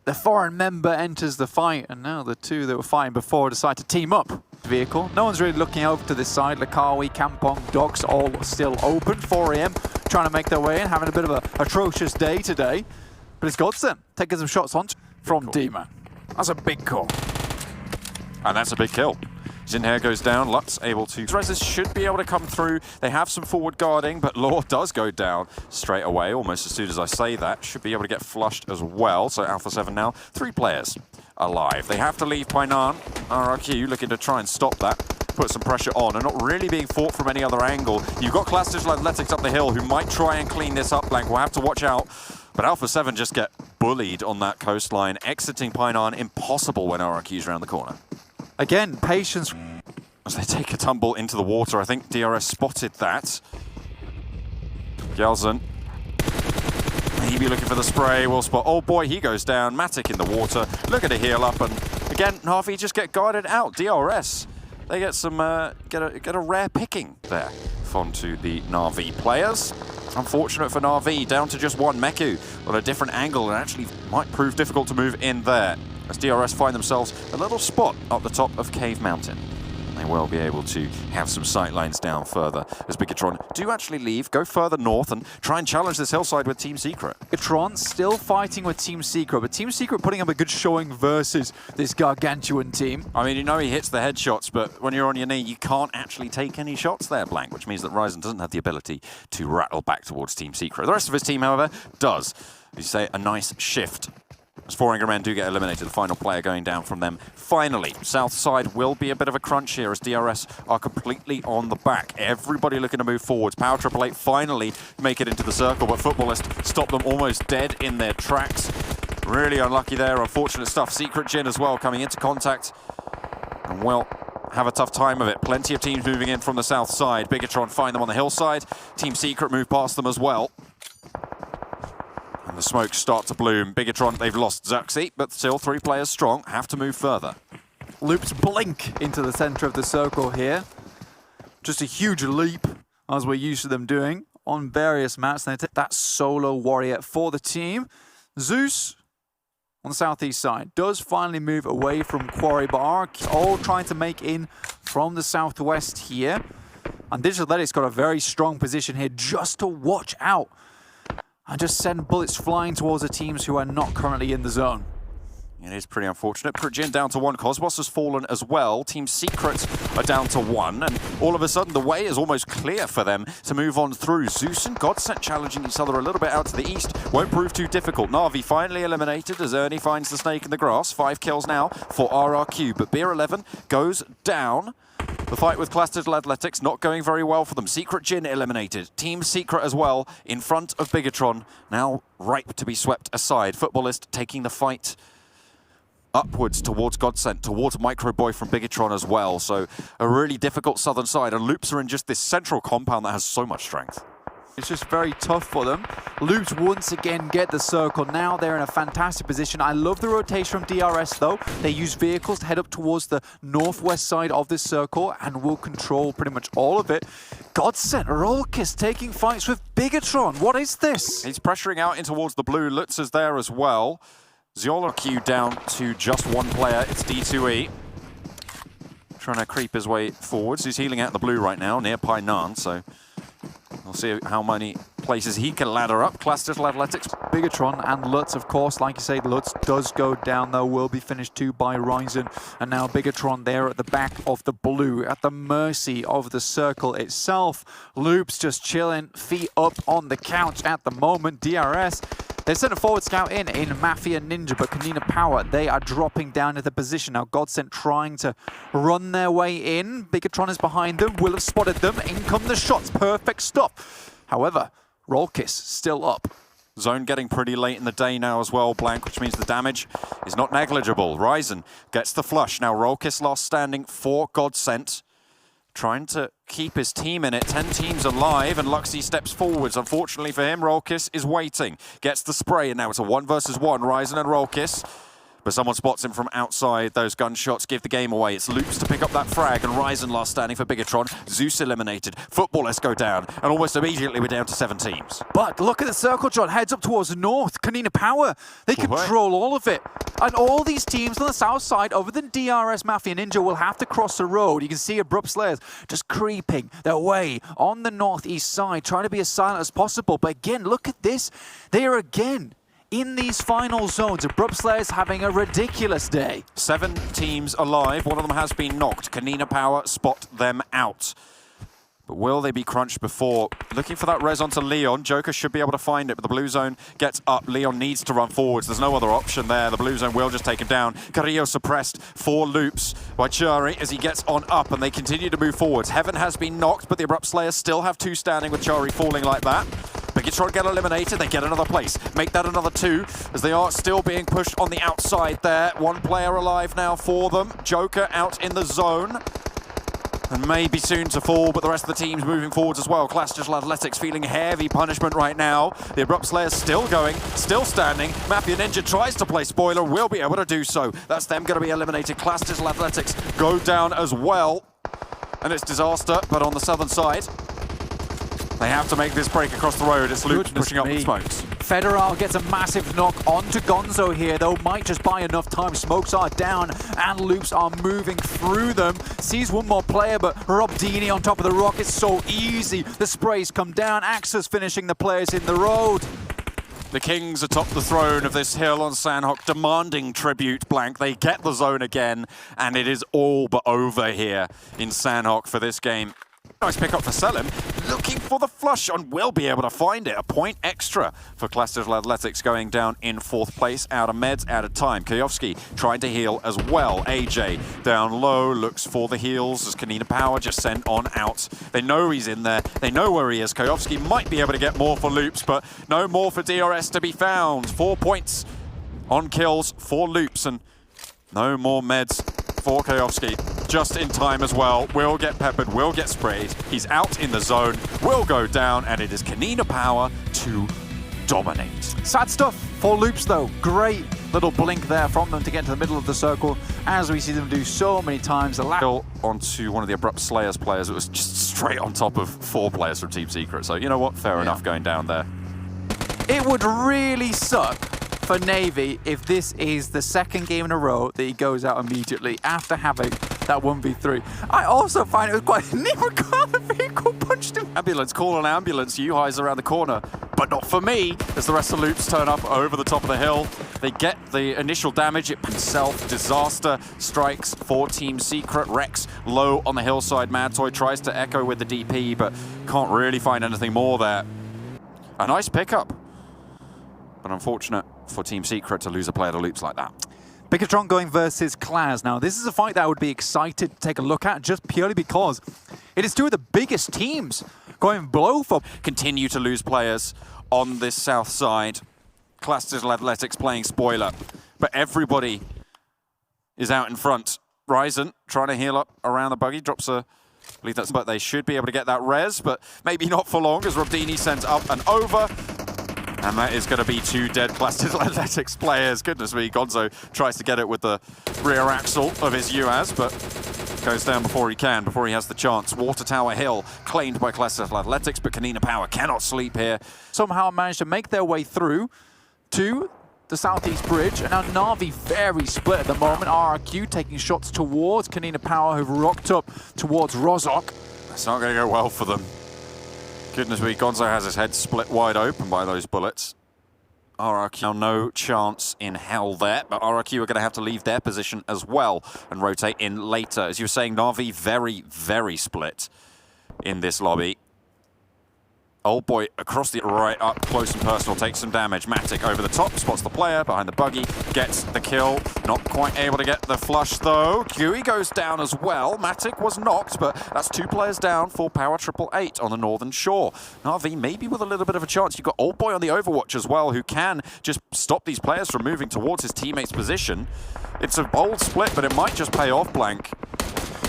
the foreign member enters the fight, and now the 2 that were fighting before decide to team up. Vehicle. No one's really looking over to this side. Lakawi, Kampong, Docks all still open. 4 AM trying to make their way in, having a bit of an atrocious day today. But it's GODSENT taking some shots on from D-Man. That's a big call. And that's a big kill. Zinher goes down, Lutz able to. Reses should be able to come through. They have some forward guarding, but Law does go down straight away, almost as soon as I say that. Should be able to get flushed as well. So Alpha 7 now, 3 players alive. They have to leave Painan. RRQ looking to try and stop that, put some pressure on, and not really being fought from any other angle. You've got Klas Digital Athletics up the hill who might try and clean this up, Blank. We'll have to watch out. But Alpha 7 just get bullied on that coastline. Exiting Painan, impossible when RRQ's around the corner. Again, patience. As they take a tumble into the water, I think DRS spotted that. Gelsen maybe looking for the spray, will spot. Oh boy, he goes down. Matic in the water. Look at a heal up, and again, Na'Vi just get guarded out. DRS, they get some get a rare picking there onto the Na'Vi players. Unfortunate for Na'Vi, down to just 1 Meku on a different angle, and actually might prove difficult to move in there. As DRS find themselves a little spot up the top of Cave Mountain. They will be able to have some sight lines down further as Bigetron do actually leave, go further north and try and challenge this hillside with Team Secret. Bigetron still fighting with Team Secret, but Team Secret putting up a good showing versus this gargantuan team. I mean, you know he hits the headshots, but when you're on your knee, you can't actually take any shots there, Blank, which means that Ryzen doesn't have the ability to rattle back towards Team Secret. The rest of his team, however, does. As you say, a nice shift. As 4 Angry Men do get eliminated, the final player going down from them. Finally, South side will be a bit of a crunch here as DRS are completely on the back. Everybody looking to move forwards. Power 888 finally make it into the circle, but Futbolist stop them almost dead in their tracks. Really unlucky there, unfortunate stuff. Secret Jin as well coming into contact. And will have a tough time of it. Plenty of teams moving in from the south side. Bigetron find them on the hillside. Team Secret move past them as well. And the smokes start to bloom. Bigetron, they've lost Zuxi, but still 3 players strong, have to move further. Loops blink into the center of the circle here. Just a huge leap, as we're used to them doing on various maps. And they take that solo warrior for the team. Zeus, on the southeast side, does finally move away from Quarry, but are all trying to make in from the southwest here. And Digital Athletics got a very strong position here just to watch out and just send bullets flying towards the teams who are not currently in the zone. It is pretty unfortunate. Prujin down to 1. Cosmos has fallen as well. Team Secret are down to 1. And all of a sudden, the way is almost clear for them to move on through. Zeus and GODSENT challenging each other a little bit out to the east. Won't prove too difficult. Na'Vi finally eliminated as Ernie finds the snake in the grass. 5 kills now for RRQ. But Beer 11 goes down. The fight with Klas Digital Athletics not going very well for them. Secret Jin eliminated. Team Secret as well in front of Bigetron. Now ripe to be swept aside. Futbolist taking the fight upwards towards GODSENT, towards Micro Boy from Bigetron as well. So a really difficult southern side. And Loops are in just this central compound that has so much strength. It's just very tough for them. Loops once again get the circle. Now they're in a fantastic position. I love the rotation from DRS though. They use vehicles to head up towards the northwest side of this circle and will control pretty much all of it. GODSENT, Rolkis taking fights with Bigetron. What is this? He's pressuring out in towards the blue. Lutz is there as well. RRQ down to just one player. It's D2E. Trying to creep his way forwards. He's healing out in the blue right now near Painan, so we'll see how many places he can ladder up. Klas Digital Athletics. Bigetron and Lutz, of course. Like you say, Lutz does go down, though, will be finished too by Ryzen. And now Bigetron there at the back of the blue, at the mercy of the circle itself. Loops just chilling, feet up on the couch at the moment. DRS, they sent a forward scout in Mafia Ninja, but Konina Power, they are dropping down into the position. Now GODSENT trying to run their way in. Bigetron is behind them, will have spotted them. In come the shots, perfect stuff. However, Rolkis still up. Zone getting pretty late in the day now as well, Blank, which means the damage is not negligible. Ryzen gets the flush. Now Rolkis last standing for GODSENT. Trying to keep his team in it. 10 teams alive, and Luxy steps forwards. Unfortunately for him, Rolkis is waiting. Gets the spray, and now it's a 1 versus 1. Ryzen and Rolkis. But someone spots him from outside. Those gunshots give the game away. It's Loops to pick up that frag, and Ryzen last standing for Bigetron. Zeus eliminated. Futbolist go down, and almost immediately we're down to 7 teams. But look at the circle, John. Heads up towards the north. Konina Power, they control all of it. And all these teams on the south side, other than DRS, Mafia Ninja, will have to cross the road. You can see Abrupt Slayers just creeping their way on the northeast side, trying to be as silent as possible. But again, look at this. They are again in these final zones. Abrupt Slayers having a ridiculous day. 7 teams alive. One of them has been knocked. Konina Power spot them out. But will they be crunched before? Looking for that res onto Leon. Joker should be able to find it, but the blue zone gets up. Leon needs to run forwards. There's no other option there. The blue zone will just take him down. Carrillo suppressed for Loops by Chari as he gets on up, and they continue to move forwards. Heaven has been knocked, but the Abrupt Slayers still have 2 standing with Chari falling like that. Bigetron get eliminated, they get another place. Make that another 2, as they are still being pushed on the outside there. 1 player alive now for them. Joker out in the zone. And maybe soon to fall, but the rest of the team's moving forwards as well. Klas Digital Athletics feeling heavy punishment right now. The Abrupt Slayers still going, still standing. Mafia Ninja tries to play spoiler, will be able to do so. That's them going to be eliminated. Klas Digital Athletics go down as well. And it's disaster, but on the southern side, they have to make this break across the road. It's Luke pushing up the smokes. Federal gets a massive knock onto Gonzo here, though. Might just buy enough time. Smokes are down, and Loops are moving through them. Sees one more player, but Rob Dini on top of the rock. It's so easy. The sprays come down. Axis finishing the players in the road. The Kings atop the throne of this hill on Sanhok, demanding tribute, Blank. They get the zone again, and it is all but over here in Sanhok for this game. Nice pick up for Selim, looking for the flush and will be able to find it. A point extra for Klas Digital Athletics going down in 4th place. Out of meds, out of time. Kojovski trying to heal as well. AJ down low, looks for the heals as Konina Power just sent on out. They know he's in there. They know where he is. Kojovski might be able to get more for Loops, but no more for DRS to be found. 4 points on kills for Loops, and no more meds for Kojovski. Just in time as well. Will get peppered, will get sprayed. He's out in the zone, will go down, and it is Konina Power to dominate. Sad stuff for Loops, though. Great little blink there from them to get to the middle of the circle, as we see them do so many times. Still onto one of the Abrupt Slayers players. It was just straight on top of 4 players from Team Secret. So, you know what? Fair enough going down there. It would really suck for Navy if this is the 2nd game in a row that he goes out immediately after having that 1v3. I also find it was quite never got a vehicle punched him. Ambulance, call an ambulance. U-High's around the corner, but not for me, as the rest of Loops turn up over the top of the hill. They get the initial damage. It himself, disaster strikes for Team Secret. Rex low on the hillside. Mad Toy tries to echo with the DP, but can't really find anything more there. A nice pickup, but unfortunate for Team Secret to lose a player to Loops like that. Bigetron going versus Klas. Now, this is a fight that I would be excited to take a look at, just purely because it is 2 of the biggest teams going blow for. Continue to lose players on this south side. Klas Digital Athletics playing spoiler, but everybody is out in front. Ryzen trying to heal up around the buggy, drops a I believe that's, but they should be able to get that res, but maybe not for long as Robdini sends up and over. And that is going to be 2 dead Klas Athletics players. Goodness me, Gonzo tries to get it with the rear axle of his UAZ, but goes down before he has the chance. Water Tower Hill claimed by Klas Athletics, but Konina Power cannot sleep here. Somehow managed to make their way through to the southeast bridge, and now Na'Vi very split at the moment. RRQ taking shots towards Konina Power, who've rocked up towards Rozok. It's not going to go well for them. Goodness me, Gonzo has his head split wide open by those bullets. RRQ now no chance in hell there, but RRQ are going to have to leave their position as well and rotate in later. As you were saying, Na'Vi very, very split in this lobby. Old boy across the right, up close and personal, takes some damage. Matic over the top, spots the player behind the buggy, gets the kill. Not quite able to get the flush though. Huey goes down as well. Matic was knocked, but that's 2 players down for Power 888 on the northern shore. Na'Vi maybe with a little bit of a chance. You've got Old Boy on the Overwatch as well, who can just stop these players from moving towards his teammate's position. It's a bold split, but it might just pay off, Blank.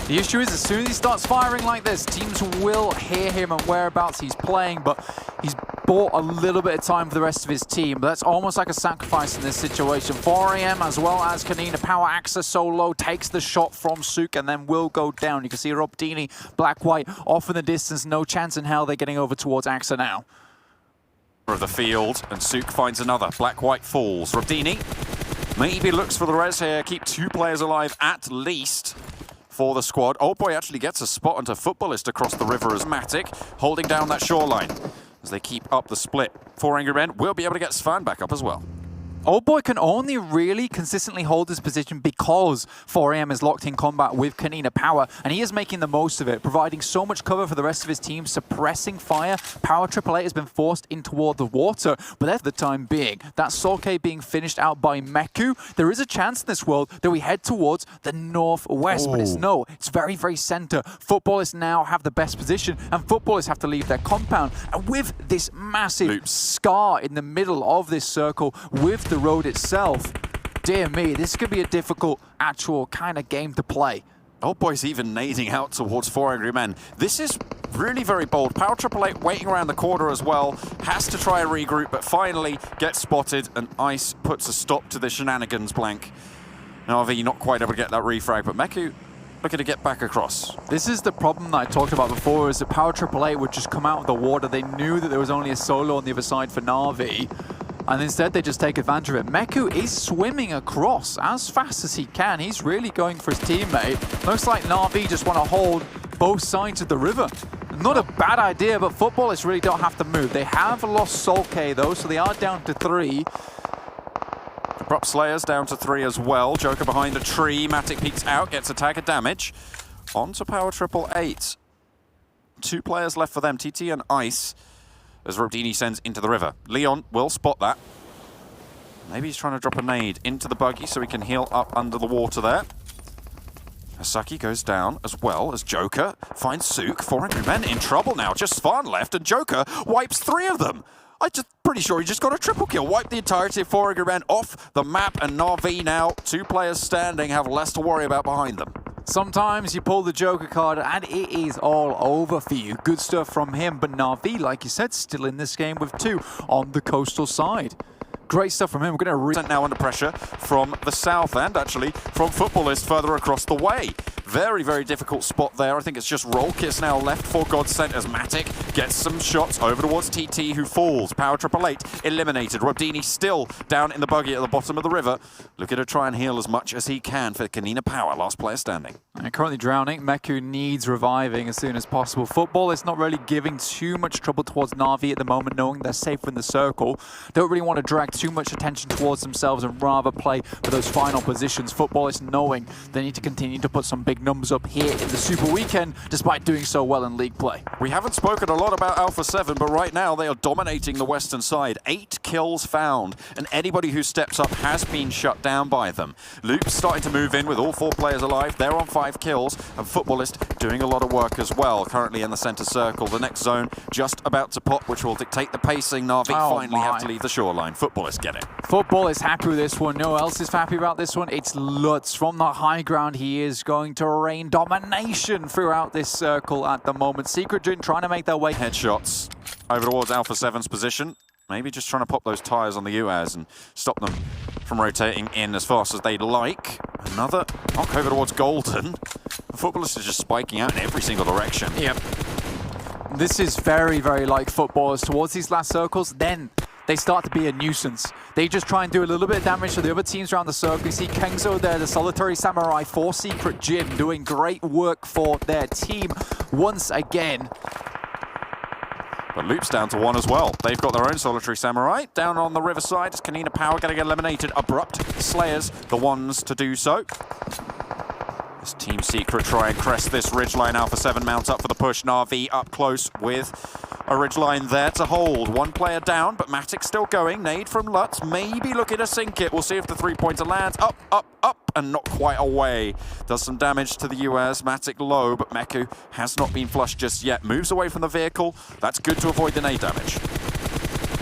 The issue is, as soon as he starts firing like this, teams will hear him and whereabouts he's playing, but he's bought a little bit of time for the rest of his team. But that's almost like a sacrifice in this situation. 4AM as well as Konina Power access solo, takes the shot from Sook and then will go down. You can see Robdini, Black-White, off in the distance. No chance in hell they're getting over towards AXA now. Of the field, and Sook finds another. Black-White falls. Robdini maybe looks for the res here. Keep 2 players alive at least for the squad. Old Boy actually gets a spot onto Futbolist across the river as Matic, holding down that shoreline as they keep up the split. 4 Angry Men will be able to get Svan back up as well. Old Boy can only really consistently hold his position because 4AM is locked in combat with Konina Power, and he is making the most of it, providing so much cover for the rest of his team, suppressing fire. Power 888 has been forced in toward the water, but that's the time being. That Solke being finished out by Meku. There is a chance in this world that we head towards the northwest, but it's very, very center. Futbolists now have the best position, and Futbolists have to leave their compound. And with this massive scar in the middle of this circle, with the road itself, dear me, this could be a difficult actual kind of game to play. Old Boy's even nading out towards 4 Angry Men. This is really very bold. Power 888 waiting around the corner as well. Has to try a regroup, but finally gets spotted, and Ice puts a stop to the shenanigans, Blank. Na'Vi not quite able to get that refrag, but Meku looking to get back across. This is the problem that I talked about before, is that Power 888 would just come out of the water. They knew that there was only a solo on the other side for Na'Vi, and instead they just take advantage of it. Meku is swimming across as fast as he can. He's really going for his teammate. Looks like Na'Vi just want to hold both sides of the river. Not a bad idea, but Futbolists really don't have to move. They have lost Solke though, so they are down to 3. Abrupt Slayers down to 3 as well. Joker behind a tree. Matic peeks out, gets a tag of damage. On to Power 888. 2 players left for them, TT and Ice, as Robdini sends into the river. Leon will spot that. Maybe he's trying to drop a nade into the buggy so he can heal up under the water there. Hasaki goes down as well as Joker finds Sook. 4 Angry Men in trouble now. Just Svan left and Joker wipes 3 of them. I'm just pretty sure he just got a triple kill. Wiped the entirety of 4 Angry Men off the map, and Na'Vi now, 2 players standing, have less to worry about behind them. Sometimes you pull the Joker card and it is all over for you. Good stuff from him, but Na'Vi, like you said, still in this game with 2 on the coastal side. Great stuff from him. We're going to now under pressure from the south and actually from Futbolist further across the way. Very, very difficult spot there. I think it's just Rolkis now left for GODSENT as Matic gets some shots over towards TT, who falls. Power 888 eliminated. Robdini still down in the buggy at the bottom of the river, looking to try and heal as much as he can for Konina Power, last player standing. And currently drowning. Meku needs reviving as soon as possible. Football is not really giving too much trouble towards Na'Vi at the moment, knowing they're safe in the circle. Don't really want to drag too much attention towards themselves and rather play for those final positions. Football is knowing they need to continue to put some big numbers up here in the Super Weekend, despite doing so well in league play. We haven't spoken a lot about Alpha 7, but right now they are dominating the western side. 8 kills found, and anybody who steps up has been shut down by them. Loop's starting to move in with all 4 players alive. They're on 5 kills, and Futbolist doing a lot of work as well, currently in the center circle. The next zone just about to pop, which will dictate the pacing. Na'Vi finally have to leave the shoreline. Futbolist get it. Football is happy with this one. No one else is happy about this one. It's Lutz from the high ground. He is going to rain domination throughout this circle at the moment. Secret Jin trying to make their way. Headshots over towards Alpha 7's position. Maybe just trying to pop those tires on the UAS and stop them from rotating in as fast as they'd like. Another knock over towards Golden. The Futbolist is just spiking out in every single direction. Yep. This is very, very like Futbolist. Towards these last circles, then they start to be a nuisance. They just try and do a little bit of damage to the other teams around the circle. You see Kengzo there, the Solitary Samurai for Secret Jin, doing great work for their team once again. But Loop's down to 1 as well. They've got their own Solitary Samurai. Down on the riverside, it's Konina Power going to get eliminated. Abrupt Slayers, the ones to do so. This Team Secret try and crest this ridgeline. Alpha 7 mount up for the push. Na'Vi up close with a ridgeline there to hold. One player down, but Matic still going. Nade from Lutz, maybe looking to sink it. We'll see if the three-pointer lands. Up, up, up, and not quite away. Does some damage to the US. Matic low, but Meku has not been flushed just yet. Moves away from the vehicle. That's good to avoid the nade damage.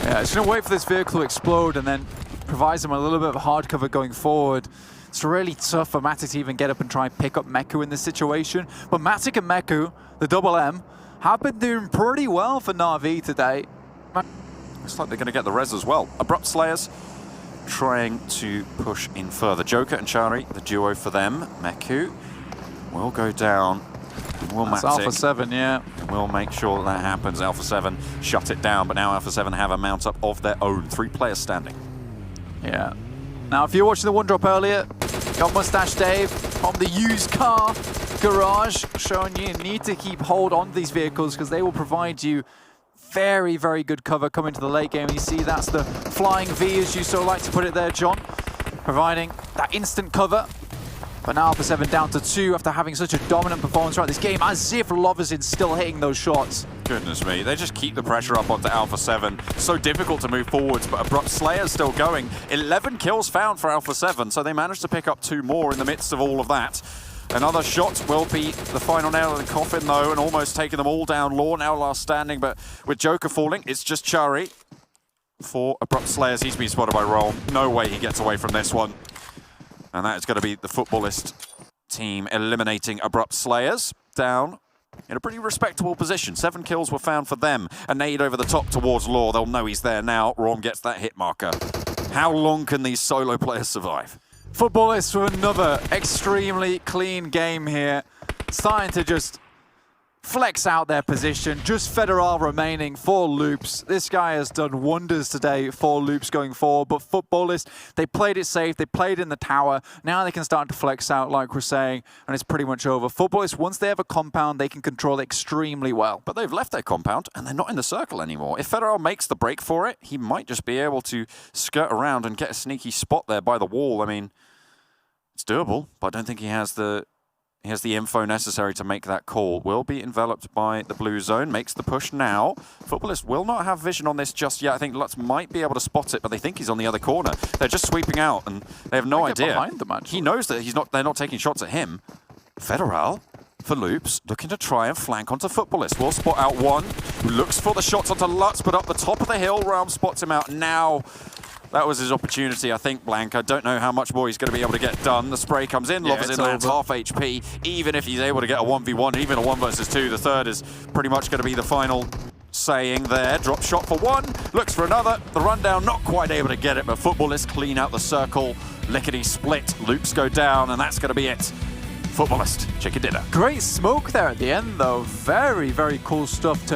Yeah, it's going to wait for this vehicle to explode and then provides them a little bit of hard cover going forward. It's really tough for Matic to even get up and try and pick up Meku in this situation. But Matic and Meku, the double M, have been doing pretty well for Na'Vi today. Looks like they're going to get the res as well. Abrupt Slayers trying to push in further. Joker and Chari, the duo for them. Meku will go down. Will That's Matic. Alpha 7, yeah. We'll make sure that happens. Alpha 7 shut it down, but now Alpha 7 have a mount up of their own. 3 players standing. Yeah. Now, if you're watching the one drop earlier, got Mustache Dave from the used car garage showing you need to keep hold on to these vehicles because they will provide you very, very good cover coming to the late game. You see that's the flying V, as you so like to put it there, John, providing that instant cover. But now Alpha 7 down to 2 after having such a dominant performance throughout this game, as if Lover's still hitting those shots. Goodness me, they just keep the pressure up onto Alpha 7. So difficult to move forwards, but Abrupt Slayer's still going. 11 kills found for Alpha 7, so they managed to pick up 2 more in the midst of all of that. Another shot will be the final nail in the coffin, though, and almost taking them all down. Law now last standing, but with Joker falling, it's just Chari for Abrupt Slayers. He's been spotted by Rome. No way he gets away from this one. And that is going to be the Futbolist team eliminating Abrupt Slayers. Down in a pretty respectable position. 7 kills were found for them. A nade over the top towards Law. They'll know he's there now. Rom gets that hit marker. How long can these solo players survive? Futbolist with another extremely clean game here. Starting to just flex out their position. Just Federal remaining for Loops. This guy has done wonders today for Loops going forward, but Futbolist, they played it safe, they played in the tower. Now they can start to flex out like we're saying, and it's pretty much over. Futbolist, once they have a compound, they can control it extremely well. But they've left their compound, and they're not in the circle anymore. If Federal makes the break for it, he might just be able to skirt around and get a sneaky spot there by the wall. I mean, it's doable, but I don't think he has the info necessary to make that call. Will be enveloped by the blue zone, makes the push now. Futbolist will not have vision on this just yet. I think Lutz might be able to spot it, but they think he's on the other corner. They're just sweeping out, and they have no idea. Behind them, he knows that they're not taking shots at him. Federal for Loops, looking to try and flank onto Futbolist. Will spot out one, who looks for the shots onto Lutz, but up the top of the hill, Realm spots him out now. That was his opportunity, I think, Blank. I don't know how much more he's going to be able to get done. The spray comes in, Lovers in lands half HP. Even if he's able to get a 1v1, even a 1 versus 2, the third is pretty much going to be the final saying there. Drop shot for one, looks for another. The rundown not quite able to get it, but Futbolist clean out the circle. Lickety split, Loops go down, and that's going to be it. Futbolist, chicken dinner. Great smoke there at the end, though. Very, very cool stuff to